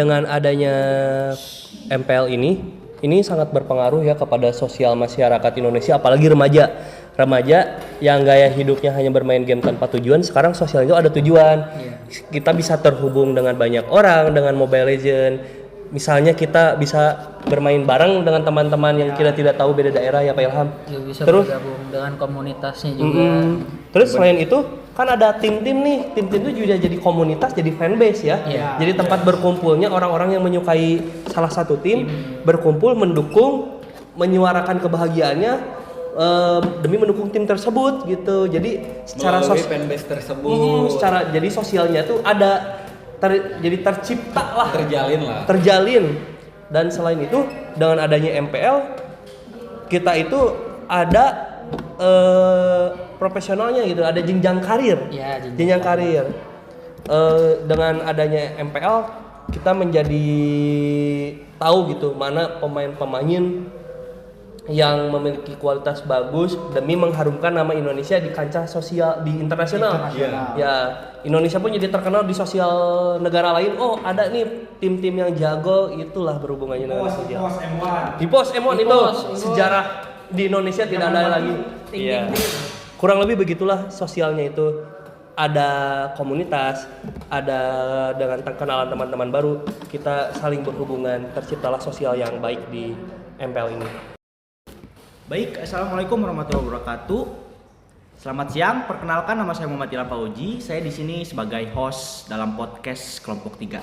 dengan adanya MPL ini sangat berpengaruh ya kepada sosial masyarakat Indonesia, apalagi remaja yang gaya hidupnya hanya bermain game tanpa tujuan. Sekarang sosial itu ada tujuan. Kita bisa terhubung dengan banyak orang dengan Mobile Legends. Misalnya kita bisa bermain bareng dengan teman-teman yang kita tidak tahu beda daerah ya Pak Ilham. Ya, bisa Terus bergabung dengan komunitasnya juga. Terus selain itu kan ada tim-tim nih. Tim-tim itu juga jadi komunitas, jadi fanbase ya. Jadi tempat berkumpulnya orang-orang yang menyukai salah satu tim berkumpul mendukung, menyuarakan kebahagiaannya demi mendukung tim tersebut gitu. Jadi secara fanbase tersebut jadi sosialnya tuh ada jadi tercipta lah, terjalin. Dan selain itu dengan adanya MPL kita itu ada profesionalnya gitu, ada jenjang karir. Jenjang karir. Dengan adanya MPL kita menjadi tahu gitu mana pemain-pemain yang memiliki kualitas bagus demi mengharumkan nama Indonesia di kancah sosial di internasional. Ya, Indonesia pun jadi terkenal di sosial negara lain. Oh, ada nih tim-tim yang jago, itulah berhubungannya dengan sosial. Di POS M1 itu sejarah di Indonesia tidak ada lagi. Iya. Kurang lebih begitulah sosialnya itu. Ada komunitas, ada dengan kenalan teman-teman baru, kita saling berhubungan, terciptalah sosial yang baik di MPL ini. Baik, assalamualaikum warahmatullahi wabarakatuh. Selamat siang, perkenalkan nama saya Muhammad Ilham Fauji. Saya di sini sebagai host dalam podcast Kelompok 3.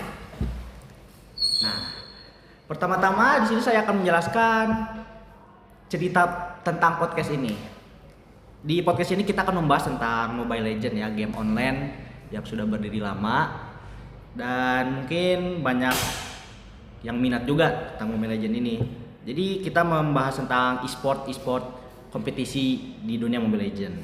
Nah, pertama-tama di sini saya akan menjelaskan cerita tentang podcast ini. Di podcast ini kita akan membahas tentang Mobile Legends ya, game online yang sudah berdiri lama dan mungkin banyak yang minat juga tentang Mobile Legends ini. Jadi kita membahas tentang e-sport kompetisi di dunia Mobile Legends.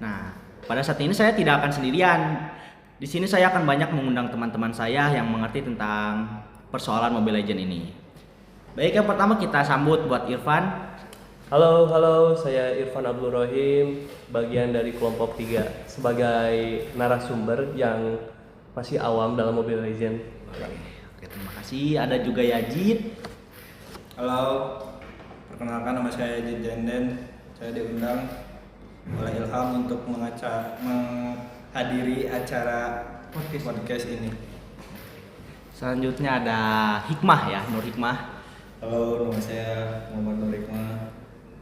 Nah, pada saat ini saya tidak akan sendirian. Di sini saya akan banyak mengundang teman-teman saya yang mengerti tentang persoalan Mobile Legends ini. Baik, yang pertama kita sambut buat Irfan. Halo, saya Irfan Abdul Rohim, bagian dari kelompok 3 sebagai narasumber yang masih awam dalam Mobile Legends. Oke, terima kasih. Ada juga Yajid. Halo, perkenalkan nama saya Yajid Jenden. Saya diundang oleh Ilham untuk menghadiri acara podcast ini. Selanjutnya ada Hikmah ya, Nur Hikmah. Halo, nama saya Muhammad Nur Hikmah.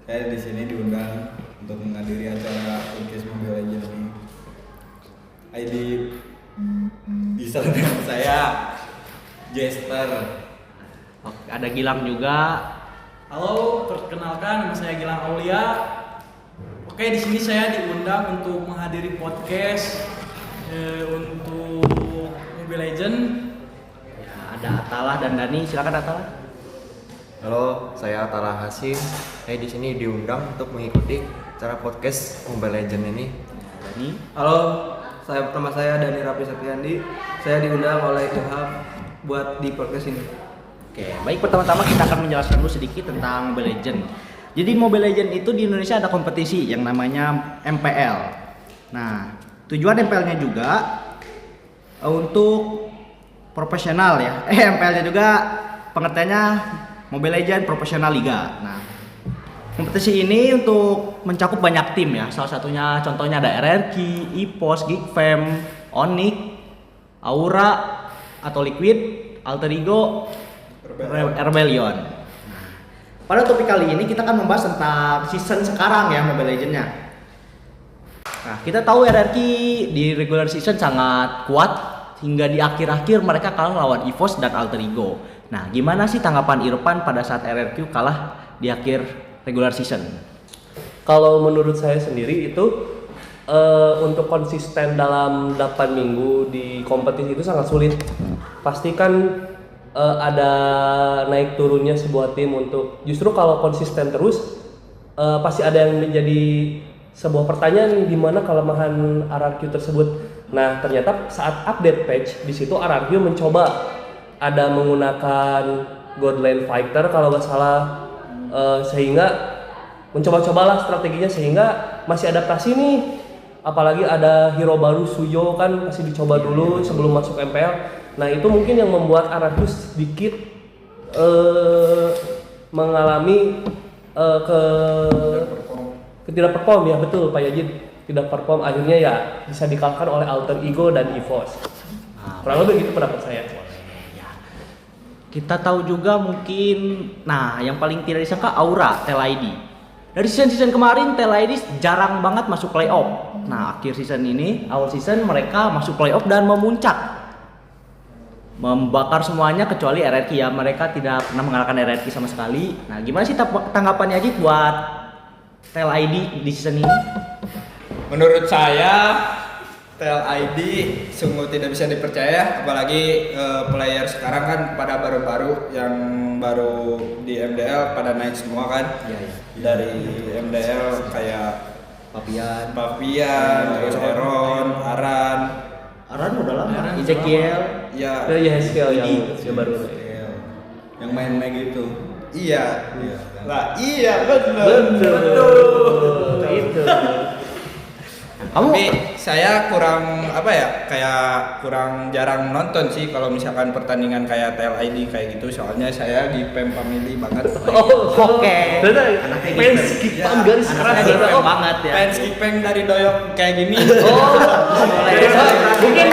Saya di sini diundang untuk menghadiri acara podcast Mobile Legends ini. ID bisa dengan saya Jester. Oke, ada Gilang juga. Halo, perkenalkan nama saya Gilang Aulia. Oke, di sini saya diundang untuk menghadiri podcast untuk Mobile Legends. Ya, ada Atalah dan Dani. Silakan Atalah. Halo, saya Atalah Hasim. Saya di sini diundang untuk mengikuti acara podcast Mobile Legends ini. Dani. Halo, nama saya Dani Rapi Satriandi. Saya diundang oleh Ilham buat di podcast ini. Oke, baik, pertama-tama kita akan menjelaskan dulu sedikit tentang Mobile Legends. Jadi Mobile Legends itu di Indonesia ada kompetisi yang namanya MPL. Nah, tujuan MPL-nya juga untuk profesional ya. MPL-nya juga pengertiannya Mobile Legends Professional Liga. Nah, kompetisi ini untuk mencakup banyak tim ya. Salah satunya contohnya ada RRQ, EPOS, Geekfam, Onyx, Aura atau Liquid, Alter Ego, Rebellion. Nah, pada topik kali ini kita akan membahas tentang season sekarang ya Mobile Legends-nya. Nah, kita tahu RRQ di regular season sangat kuat hingga di akhir-akhir mereka kalah lawan EVOS dan Alter Ego. Nah, gimana sih tanggapan Irfan pada saat RRQ kalah di akhir regular season? Kalau menurut saya sendiri itu untuk konsisten dalam 8 minggu di kompetisi itu sangat sulit. Pastikan ada naik turunnya sebuah tim untuk justru kalau konsisten terus pasti ada yang menjadi sebuah pertanyaan di mana kelemahan RRQ tersebut. Nah, ternyata saat update patch di situ RRQ mencoba ada menggunakan Godland Fighter kalau nggak salah sehingga mencoba-cobalah strateginya sehingga masih adaptasi nih. Apalagi ada hero baru Suyo kan masih dicoba dulu sebelum masuk MPL. Nah itu mungkin yang membuat Aradius sedikit mengalami tidak perform ya, betul Pak Yajid, tidak perform, akhirnya ya bisa dikalahkan oleh Alter Ego dan EVOS. Kurang lebih gitu pendapat saya. Kita tahu juga mungkin, nah yang paling tidak disangka Aura TLID. Dari season kemarin TLID jarang banget masuk playoff. Nah akhir season ini, awal season mereka masuk playoff dan memuncak, membakar semuanya kecuali RRQ ya. Mereka tidak pernah mengalahkan RRQ sama sekali. Nah gimana sih tanggapannya Ajit buat TLID di season ini? Menurut saya TLID sungguh tidak bisa dipercaya, apalagi player sekarang kan pada baru-baru yang baru di MDL pada naik semua kan. Dari MDL kayak Papian, terus Heron, Aran udah lama. Ezekiel, ya Ezekiel yang baru. Yang main-main gitu. Iya. Lah iya betul. Itu. Tapi saya kurang kayak kurang jarang nonton sih kalau misalkan pertandingan kayak TLID kayak gitu, soalnya saya di PEM family banget. oke. Fans Kipang garis keras banget ya. Fans Kipeng dari Doyok kayak gini. Mungkin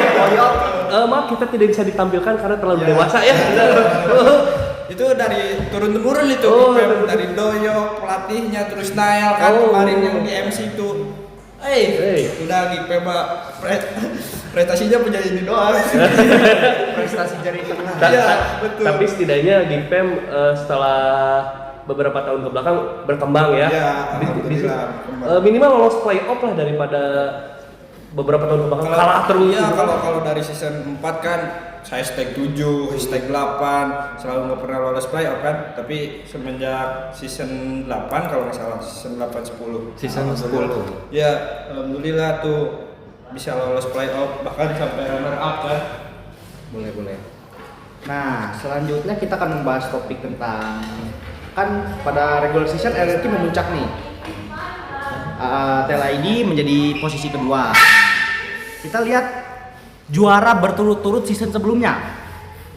maaf kita tidak bisa ditampilkan karena terlalu dewasa ya. Itu dari turun temurun itu Kipeng, dari Doyok, pelatihnya, terus Nael kan kemarin yang di MC itu. Udah Gipem prestasinya punya ini doang. Prestasi jari tengah. Betul. Tapi setidaknya Gipem setelah beberapa tahun ke belakang berkembang ya. Alhamdulillah. Minimal lolos playoff lah daripada beberapa tahun ke belakang kalah terus. Iya, kalau dari season 4 kan saya stake 7, stake 8, selalu nggak pernah lolos playoff kan. Tapi semenjak season 8 kalau nggak salah, season 8-10. Season 10. Ya, alhamdulillah tuh bisa lolos playoff, bahkan sampai runner up kan. Boleh. Nah, selanjutnya kita akan membahas topik tentang, kan pada regular season RRQ memuncak nih. TLID menjadi posisi kedua. Kita lihat juara berturut-turut season sebelumnya,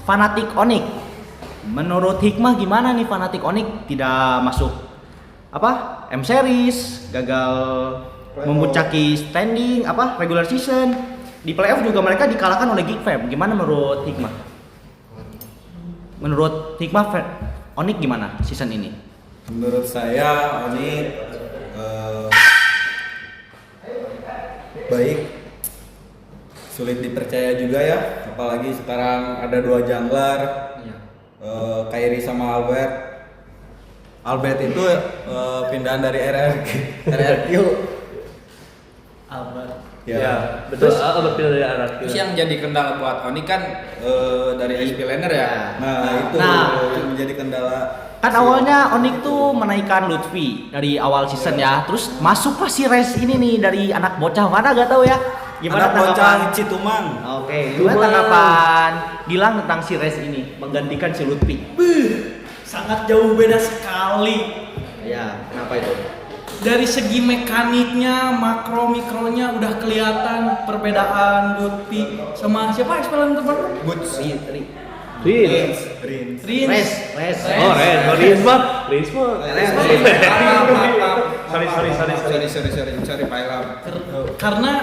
Fnatic Onyx. Menurut Hikmah gimana nih Fnatic Onyx tidak masuk M series, gagal memuncaki standing regular season. Di playoff juga mereka dikalahkan oleh Geekfam. Gimana menurut Hikmah? Menurut Hikmah Onyx gimana season ini? Menurut saya Onyx baik, sulit dipercaya juga ya, apalagi sekarang ada 2 jungler, Kairi sama Albert itu pindahan dari RRQ. Albert. Ya, betul. Albert pindah dari RRQ. Terus yang jadi kendala buat Onyx kan dari SP Laner ya. Itu menjadi kendala. Kan awalnya Onyx tuh menaikkan Lutfi dari awal season ya, terus masuklah si Res ini nih dari anak bocah mana gak tahu ya. Gimana anak tanggapan bocah Citumang? Oke, gimana tanggapan Gilang tentang si Res ini menggantikan si Lutfi? Sangat jauh beda sekali. Ya, kenapa itu? Dari segi mekaniknya, makro-mikronya udah kelihatan perbedaan Lutfi sama siapa ekspelen teman? Boots. Rins. Res. Oh, Rinsma. Sorry, Pak Ilham. Karena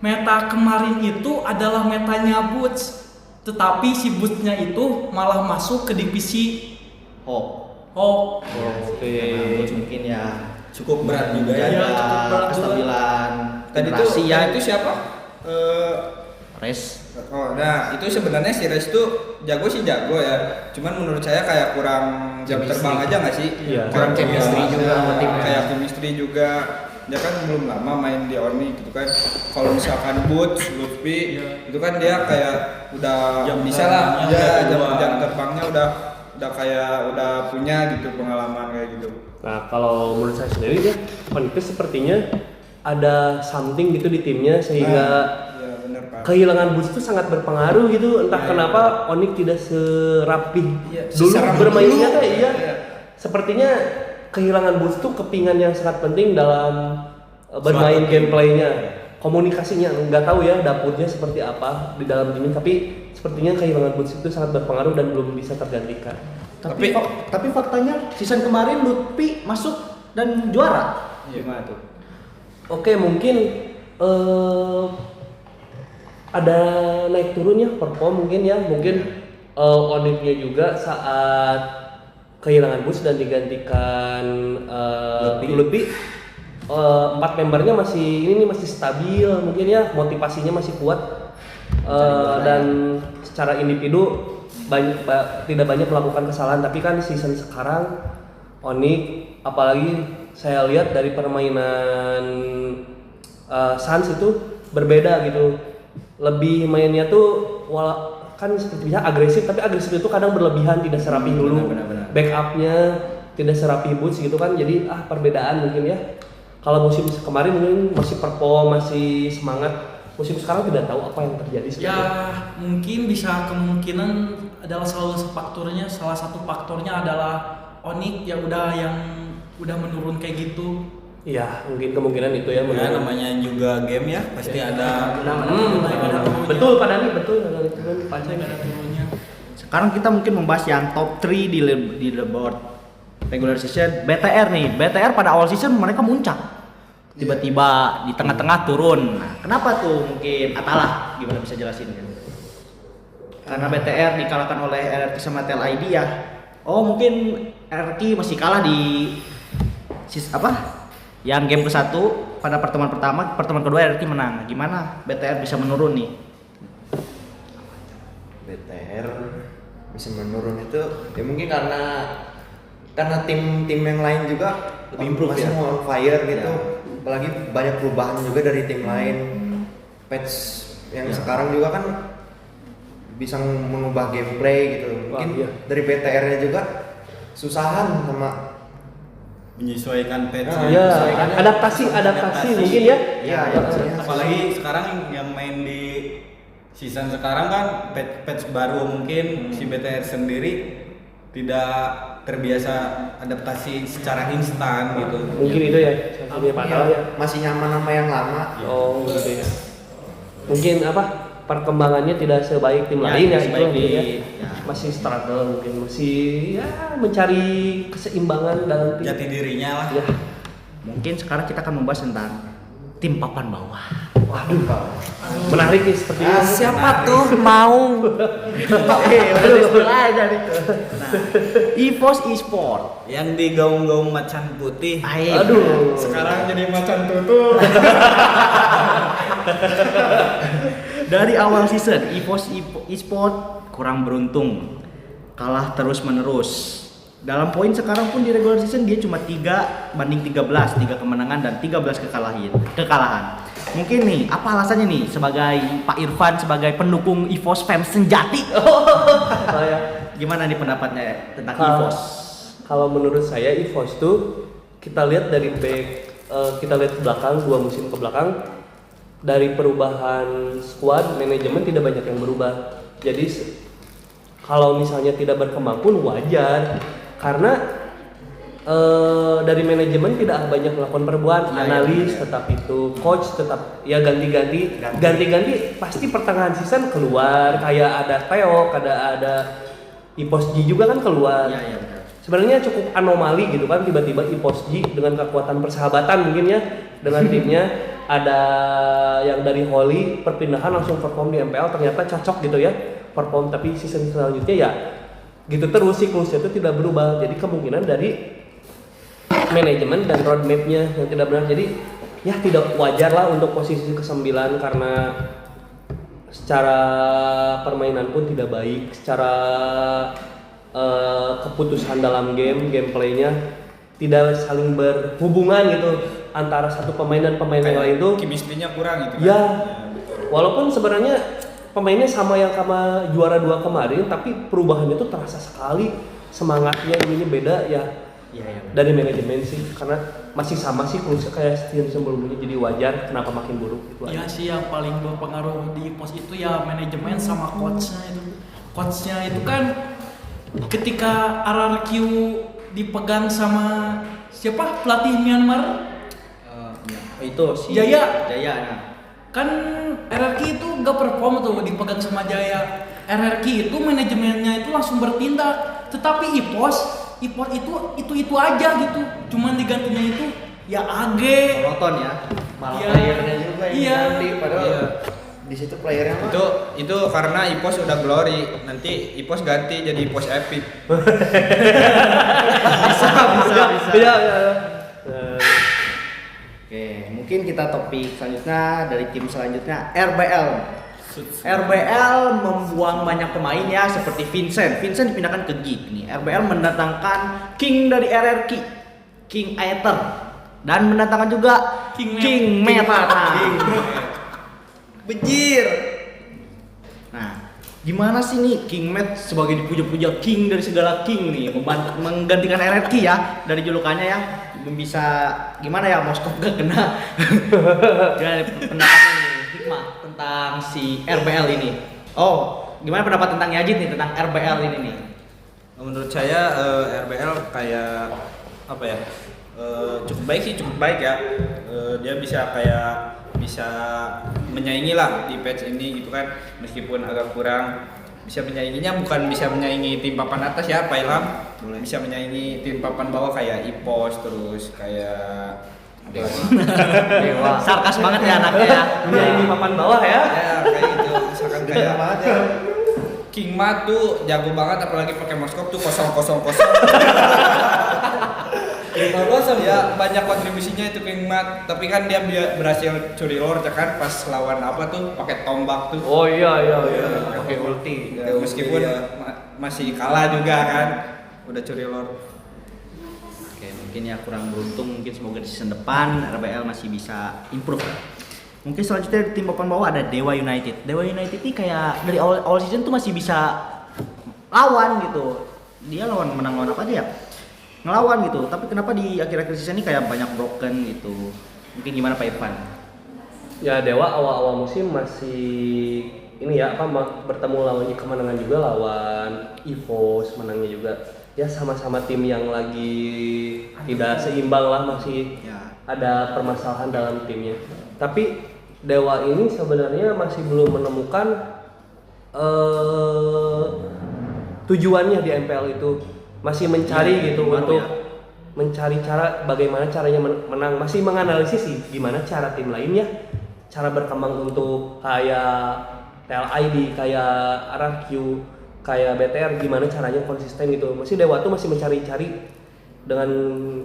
meta kemarin itu adalah metanya Boots, tetapi si Bootsnya itu malah masuk ke divisi Hawk. Mungkin ya Cukup berat juga ya. Iya, cukup berat juga. kestabilan Tadi itu siapa? Res. Nah itu sebenarnya si Res tuh jago ya. Cuman menurut saya kayak kurang jam terbang aja nggak sih? Iya. Kurang chemistry juga sama timnya. Kayak chemistry juga. Dia kan belum lama main di Onyx gitu kan. Kalau misalkan Boots, Lutfi, itu kan dia kayak udah Jam bisa lah. terbangnya Ya udah jam terbangnya udah punya gitu pengalaman kayak gitu. Nah, kalau menurut saya sendiri dia Onyx sepertinya ada something gitu di timnya sehingga Ya benar Pak. kehilangan Boots itu sangat berpengaruh gitu. Entah kenapa Onyx tidak serapih dulu seseram bermainnya dulu. iya. Sepertinya kehilangan Boots itu kepingan yang sangat penting dalam bermain gameplaynya. komunikasinya nggak tahu ya dapurnya seperti apa di dalam timnya, tapi sepertinya kehilangan Boots itu sangat berpengaruh dan belum bisa tergantikan. Tapi faktanya season kemarin Lutfi masuk dan juara. Gimana tuh? Oke, mungkin ada naik turunnya perform mungkin ya, mungkin Onyxnya juga saat kehilangan Boots dan digantikan Lutfi. 4 membernya masih stabil mungkin ya, motivasinya masih kuat dan secara individu tidak banyak melakukan kesalahan. Tapi kan season sekarang Onyx, apalagi saya lihat dari permainan Suns itu berbeda gitu, lebih mainnya tuh kan sepertinya agresif, tapi agresif itu kadang berlebihan, tidak serapi dulu. Backupnya tidak serapi Boots gitu kan, jadi perbedaan mungkin ya. Kalau musim kemarin mungkin masih perform, masih semangat. Musim sekarang tidak tahu apa yang terjadi sebenarnya. Ya mungkin bisa kemungkinan adalah salah satu faktornya adalah Onyx yang udah menurun kayak gitu. Iya, mungkin kemungkinan itu ya. Ya namanya juga game ya, pasti ada. Betul Pak Dani, betul ada turun, Pasti ada turunnya. Sekarang kita mungkin membahas yang top 3 di leaderboard regular season. BTR nih, BTR pada awal season mereka muncak, tiba-tiba di tengah-tengah turun. Nah, kenapa tuh? Mungkin Atalah gimana bisa jelasin kan? Karena BTR dikalahkan oleh RRQ sama TLID ya. Oh mungkin RRQ masih kalah di yang game ke-1 pada pertemuan pertama, pertemuan kedua RRQ menang. Gimana BTR bisa menurun nih? BTR bisa menurun itu ya mungkin karena tim-tim yang lain juga lebih improve masih ya? mau on fire gitu. Ya. Apalagi banyak perubahan juga dari tim lain. Patch yang sekarang juga kan bisa mengubah gameplay gitu. Mungkin dari BTR-nya juga susahan sama Menyesuaikan patch. Adaptasi mungkin ya. Iya, Apalagi sekarang yang main di season sekarang kan patch baru, mungkin si BTR sendiri tidak terbiasa adaptasi secara instan gitu. Mungkin itu ya satunya fatal ya. masih nyaman sama yang lama. Oh gitu ya. Mungkin perkembangannya tidak sebaik tim lain ya, itu mungkin ya. Masih struggle, mungkin masih ya mencari keseimbangan dalam tim. Jati dirinya lah. Ya. Mungkin sekarang kita akan membahas tentang tim papan bawah. Waduh, menarik nih seperti ini. Siapa tuh mau? Nah, EVOS Esport Yang digaung-gaung macan putih. Aduh. Sekarang jadi macan tutul. dari awal season EVOS Esport kurang beruntung, kalah terus menerus. Dalam poin sekarang pun di regular season dia cuma 3 banding 13, 3 kemenangan dan 13 kekalahan. Mungkin nih, apa alasannya nih sebagai Pak Irfan sebagai pendukung EVOS fans sejati? Gimana nih pendapatnya tentang EVOS? Kalau menurut saya EVOS tuh kita lihat dari kita lihat ke belakang 2 musim ke belakang, dari perubahan squad manajemen tidak banyak yang berubah. Jadi kalau misalnya tidak berkembang pun wajar, karena dari manajemen tidak banyak melakukan perubahan, analis tetap itu, coach tetap ya ganti-ganti pasti pertengahan season keluar, kayak ada Theo, ada EVOS G juga kan keluar. Sebenarnya cukup anomali gitu kan, tiba-tiba EVOS G dengan kekuatan persahabatan mungkin ya dengan timnya, ada yang dari Holy perpindahan langsung perform di MPL, ternyata cocok gitu ya perform, tapi season selanjutnya ya gitu terus, siklusnya itu tidak berubah. Jadi kemungkinan dari manajemen dan roadmapnya yang tidak benar, jadi ya tidak wajar lah untuk posisi ke-9 karena secara permainan pun tidak baik, secara keputusan dalam gameplaynya tidak saling berhubungan gitu antara satu pemain dan pemain yang lain tuh. Chemistry-nya kurang gitu kan. Ya, walaupun sebenarnya pemainnya sama yang sama juara 2 kemarin, tapi perubahannya tuh terasa sekali, semangatnya ini beda ya. Dari manajemen sih, karena masih sama sih kayak season sebelumnya, jadi wajar kenapa makin buruk gitu. Iya sih, yang paling berpengaruh di pos itu ya manajemen sama coachnya itu. Coachnya itu kan ketika RRQ dipegang sama siapa pelatih Myanmar? Itu si Jaya. Nah. kan RRQ itu gak perform tuh dipegang sama Jaya. RRQ itu manajemennya itu langsung bertindak, tetapi IPOS itu aja gitu, cuman digantinya itu ya AG. Monoton ya. Malah Iya. playernya juga yang Iya. diganti, padahal Iya. di situ playernya mah Itu karena IPOS udah glory, nanti IPOS ganti jadi IPOS Epic. Iya. Oke, mungkin kita topik selanjutnya dari tim selanjutnya RBL. RBL membuang banyak pemain ya seperti Vincent. Vincent dipindahkan ke GIG nih. RBL mendatangkan King dari RRQ, King Aether, dan mendatangkan juga King Meta. Bejir. Nah, gimana sih nih King Met sebagai dipuja-puja King dari segala King nih menggantikan RRQ ya dari julukannya ya, bisa gimana ya Moskov gak kena. Gimana pendapatnya nih Hikmah tentang si RBL ini? Oh, gimana pendapat tentang Yajid nih tentang RBL ini nih? Menurut saya RBL kayak apa ya? Cukup baik ya. Dia bisa menyaingi lah di patch ini gitu kan, meskipun agak kurang. Bisa menyainginya bukan bisa menyaingi tim papan atas ya, Pak Ilham. Bisa menyaingi tim papan bawah kayak IPOS, terus kayak Dewa. Sarkas banget ya anaknya ya. Menyaingi papan bawah ya. ya kayak gitu. Misalkan kayak King Mat tuh jago banget, apalagi pakai Moskov tuh 0-0-0. Ya banyak kontribusinya itu King Mat, tapi kan dia berhasil curi lord ya kan pas lawan apa tuh pakai tombak tuh. Oh iya. Pakai ulti. Ya, meskipun masih kalah juga kan, udah curi lord. Oke, mungkin ya kurang beruntung, mungkin semoga di season depan RBL masih bisa improve. Mungkin selanjutnya di tim papan bawah ada Dewa United. Dewa United ini kayak dari awal season tuh masih bisa lawan gitu. Dia menang lawan apa aja ya? Ngelawan gitu. Tapi kenapa di akhir-akhir season ini kayak banyak broken gitu? Mungkin gimana Pak Irfan? Ya Dewa awal musim masih ini ya bertemu lawannya kemenangan juga lawan EVOS, menangnya juga. Ya sama-sama tim yang lagi tidak seimbang lah, masih ada permasalahan dalam timnya. Tapi Dewa ini sebenarnya masih belum menemukan tujuannya di MPL itu, masih mencari gitu untuk mencari cara bagaimana caranya menang, masih menganalisis sih gimana cara tim lainnya cara berkembang untuk kayak TLID, kayak RRQ, kayak BTR, gimana caranya konsisten gitu. Masih Dewa tuh masih mencari-cari dengan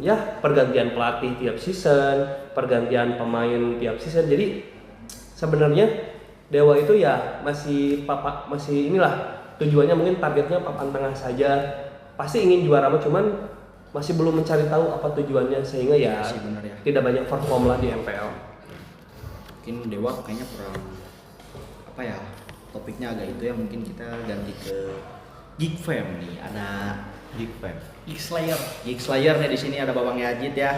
ya pergantian pelatih tiap season, pergantian pemain tiap season. Jadi sebenarnya Dewa itu ya masih inilah tujuannya, mungkin targetnya papan tengah saja. Pasti ingin juara mah, cuman masih belum mencari tahu apa tujuannya, sehingga ya, tidak banyak perform lah di MPL. Mungkin Dewa kayaknya kurang apa ya, topiknya agak itu ya, mungkin kita ganti ke Geek Fam nih. Ada Geek Fam, Geek Slayer nih, di sini ada Babang Yajid ya.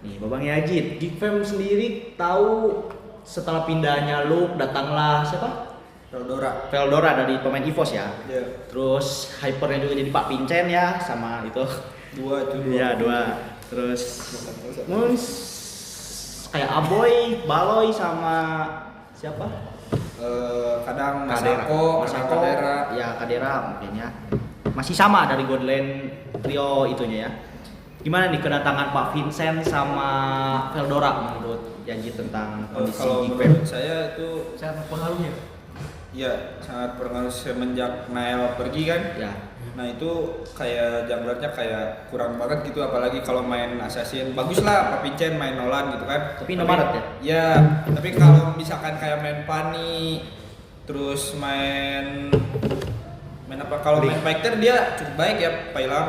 Nih Babang Yajid, Geek Fam sendiri tahu setelah pindahnya Luke datanglah siapa? Veldora dari pemain EVOS ya. Yeah. Terus hypernya juga jadi Pak Vincent ya, sama itu. Dua. Terus kayak Aboy, Baloy sama siapa? Kadang Kadera. Kadera. Ya Kadera mungkin ya. Masih sama dari Godland trio itunya ya. Gimana nih kedatangan Pak Vincent sama Veldora menurut Janji tentang kondisi Kalau Geek menurut saya itu Sangat pengaruhnya. ya sangat berpengaruh semenjak Nael pergi kan. Ya. Nah itu kayak junglernya kayak kurang banget gitu, apalagi kalau main assassin. Bagus lah Pak Vincent main Nolan gitu kan. Tapi Indomaret ya? Ya, tapi kalau misalkan kayak main Pani, terus main apa, kalau main fighter dia cukup baik ya Pak Ilham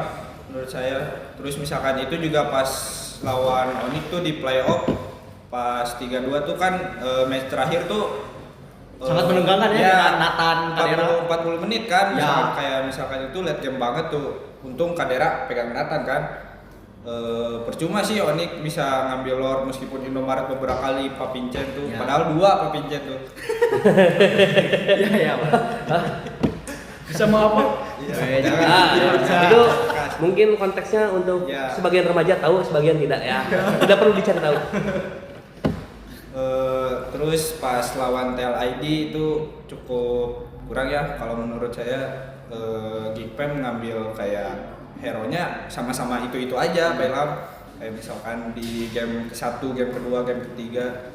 menurut saya. Terus misalkan itu juga pas lawan Onyx tuh di playoff pas 3-2 tuh kan match terakhir tuh Sangat menegangkan ya dengan Nathan Kadera. 40 menit kan, Ya. misalkan itu late game banget tuh. Untung Kadera pegang Nathan kan. Percuma sih Onyx bisa ngambil lord meskipun Indomaret beberapa kali Pak Vincent tuh. Ya. Padahal 2 Pak Vincent tuh. Iya, Pak. Bisa mau apa? Itu mungkin konteksnya untuk sebagian remaja tahu, sebagian tidak ya. Tidak perlu dicari tahu. Terus pas lawan TLID itu cukup kurang ya kalau menurut saya. Geekfam ngambil kayak hero-nya sama-sama itu aja kayak misalkan di game ke-1, game kedua, game ketiga.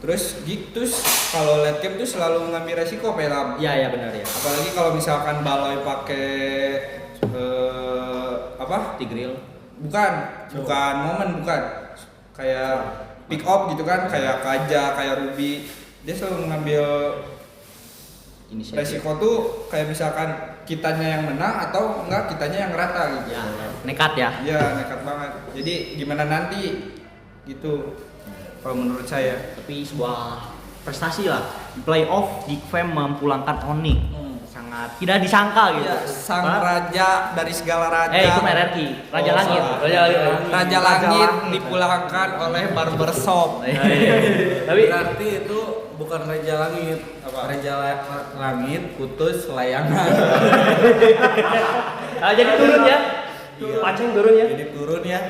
Terus Geektus kalau late game tuh selalu mengambil resiko pelam. Iya benar ya. Apalagi kalau misalkan Baloy pakai Tigreal. Bukan momen kayak pick up gitu kan, kayak Kaja, kayak Ruby. Dia selalu mengambil resiko tuh kayak misalkan kitanya yang menang atau enggak kitanya yang rata gitu. Ya, nekat ya. Iya, nekat banget. Jadi gimana nanti gitu kalau menurut saya. Tapi sebuah prestasi lah. Playoff Geekfam memulangkan Onyx. Sangat tidak disangka gitu. Ya, sang raja dari segala raja. Itu RRQ, Raja Langit. Raja Langit dipulangkan oleh Barbershop. Tapi Berarti itu bukan Raja Langit. Apa? Raja Langit putus layangan. jadi turun ya. Paceng turun ya. Jadi turun ya.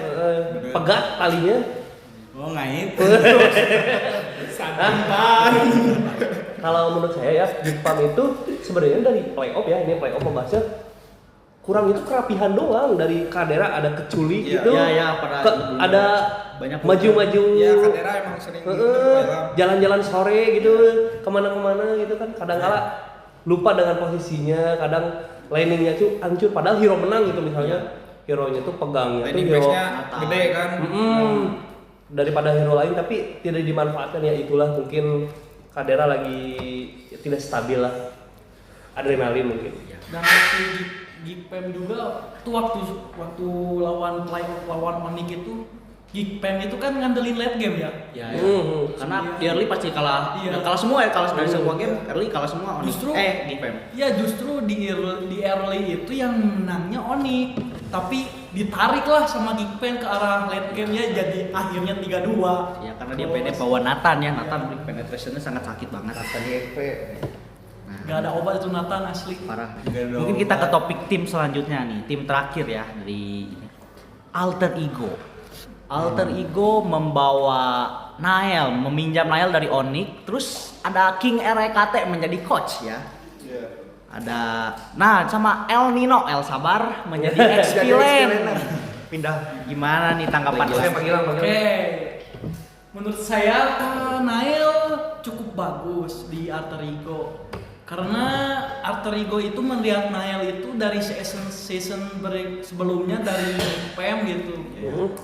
Pegat talinya. Oh ngait. Kalau menurut saya ya, Geekfam itu sebenarnya dari playoff ya, ini playoff membahasnya kurang itu kerapihan doang. Dari Kadera ada keculi gitu. Iya, Ada banyak maju-maju. Ya Kadera emang sering jalan-jalan sore gitu, kemana-kemana gitu kan. Kadang-kala lupa dengan posisinya, kadang landingnya tuh hancur. Padahal hero menang gitu misalnya. Hero-nya tuh pegangnya tuh landing hero base-nya gede kan. Daripada hero lain tapi tidak dimanfaatkan ya, itulah mungkin Kadera lagi tidak stabil lah, adrenalin mungkin. Dan waktu Geekfam juga tuh waktu lawan playoff lawan Onyx itu Geekfam itu kan ngandelin late game ya. Karena di early pasti kalah. Iya. Kalah semua ya, kalah dari semua game early kalah semua Onyx. Justru Geekfam. Ya justru di early itu yang menangnya Onyx, tapi ditarik lah sama Geekfam ke arah late game ya, jadi akhirnya 3-2. Ya karena dia pede bawa Nathan ya, Nathan penetrationnya sangat sakit banget. Nathan di FP. Gak ada obat itu Nathan asli. Parah. Mungkin kita ke topik tim selanjutnya nih, tim terakhir ya dari Alter Ego. Alter Ego membawa Nael, meminjam Nael dari Onyx, terus ada King RKT menjadi coach ya. Ada, sama El Nino, El Sabar menjadi XP Lane. Pindah, gimana nih tanggapan Oke. Menurut saya Nael cukup bagus di Alter Ego. Karena Alter Ego itu melihat Nael itu dari season sebelumnya dari PM gitu.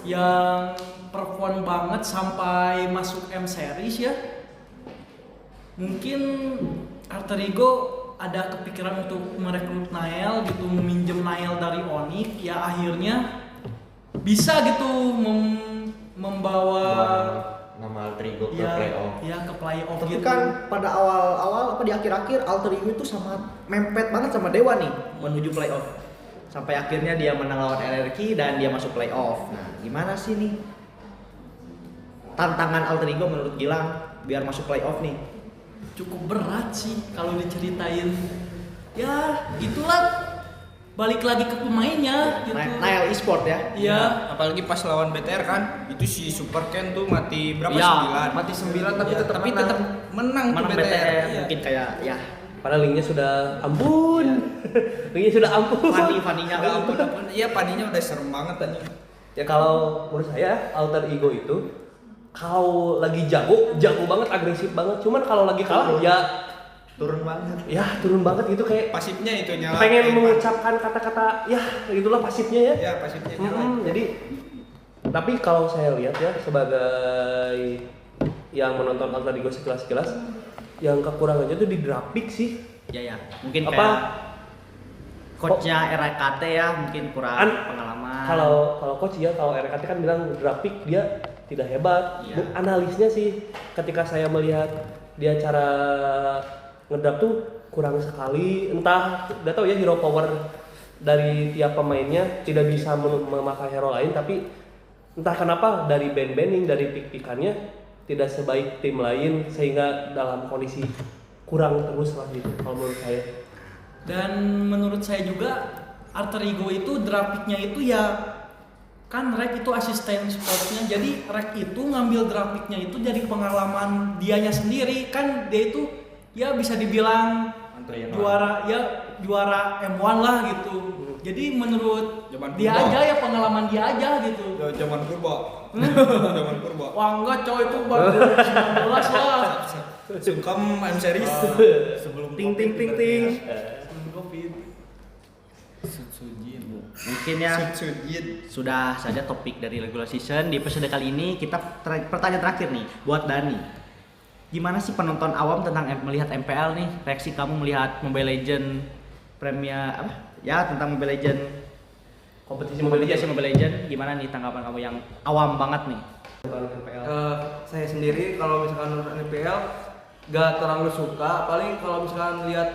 Yang perform banget sampai masuk M series ya. Mungkin Alter Ego ada kepikiran untuk merekrut Nael gitu, meminjam Nael dari Onyx, ya akhirnya bisa gitu membawa nama Alter Ego ke ya, playoff. Ya ke playoff Tapi gitu. kan pada awal-awal di akhir-akhir Alter Ego itu sangat mempet banget sama Dewa nih menuju playoff. Sampai akhirnya dia menang lawan RRQ dan dia masuk playoff. Nah, gimana sih nih tantangan Alter Ego menurut Gilang biar masuk playoff nih? Cukup berat sih kalau diceritain. Ya, itulah balik lagi ke pemainnya gitu. Nael Esport ya. Iya. Apalagi pas lawan BTR kan, itu si Super Ken tuh mati berapa? Ya, 9. Mati 9 tapi tetap menang tuh Menang BTR. BTR Iya. mungkin kayak ya Padahal linknya sudah ampun. Linknya sudah ampun. Fanny-nya Nggak ampun. Iya, padinya udah serem banget tadi. Ya kalau menurut saya Alter Ego itu kalau lagi jago banget, agresif banget. Cuman kalau lagi kalah ya turun banget. Ya turun banget gitu, kayak Pasifnya itu nyala. pengen mengucapkan kata-kata ya itulah pasifnya ya. Ya, pasifnya nyala. Jadi tapi kalau saya lihat ya sebagai yang menonton Alter Ego sekilas-sekilas, yang kekurangannya tuh di grafik sih. ya mungkin Apa? kayak coachnya RKT ya mungkin kurang pengalaman. Kalau coach ya, kalau RKT kan bilang grafik dia tidak hebat. Iya. Analisnya sih ketika saya melihat dia cara ngedraft tuh kurang sekali. Entah udah tahu ya hero power dari tiap pemainnya tidak bisa memakai hero lain, tapi entah kenapa dari band-banding, dari pick-pickannya tidak sebaik tim lain sehingga dalam kondisi kurang terus lah gitu kalau menurut saya. Dan menurut saya juga Alter Ego itu draftnya itu ya kan Rek itu asisten sportsnya, jadi Rek itu ngambil grafiknya itu dari pengalaman dianya sendiri, kan dia itu ya bisa dibilang juara M1 lah gitu. Jadi menurut Zaman dia purba. aja ya, pengalaman dia aja gitu. Zaman purba. Zaman purba. Wah enggak coy, itu baru 19 lah. Sungkem M series sebelum Ting ting ting ting. Covid. Mungkin ya sudah saja topik dari regular season. Di episode kali ini kita pertanyaan terakhir nih buat Dani. Gimana sih penonton awam tentang melihat MPL nih? Reaksi kamu melihat Mobile Legend Premier apa? Ya, tentang Mobile Legend Kompetisi Mobile Legend. Gimana nih tanggapan kamu yang awam banget nih? MPL. Saya sendiri kalau misalkan nonton NPL gak terlalu suka, paling kalau misalkan lihat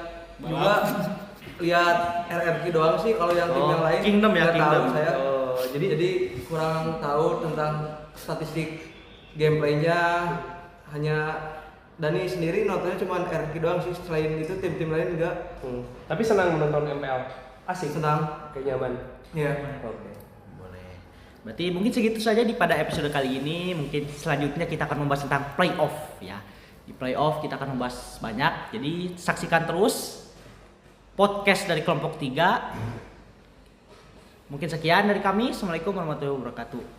juga lihat RRQ doang sih, kalau yang tim yang lain Kingdom ya, nggak tahu Kingdom. saya. Jadi Kurang tahu tentang statistik gameplaynya. Hanya Dani sendiri nontonnya cuma RRQ doang sih, selain itu tim-tim lain enggak. Tapi senang menonton MPL. Asik. Senang. Kayak nyaman. Iya. Oke. Boleh. Berarti mungkin segitu saja pada episode kali ini. Mungkin selanjutnya kita akan membahas tentang playoff ya. Di playoff kita akan membahas banyak. Jadi saksikan terus podcast dari kelompok 3. Mungkin sekian dari kami. Assalamualaikum warahmatullahi wabarakatuh.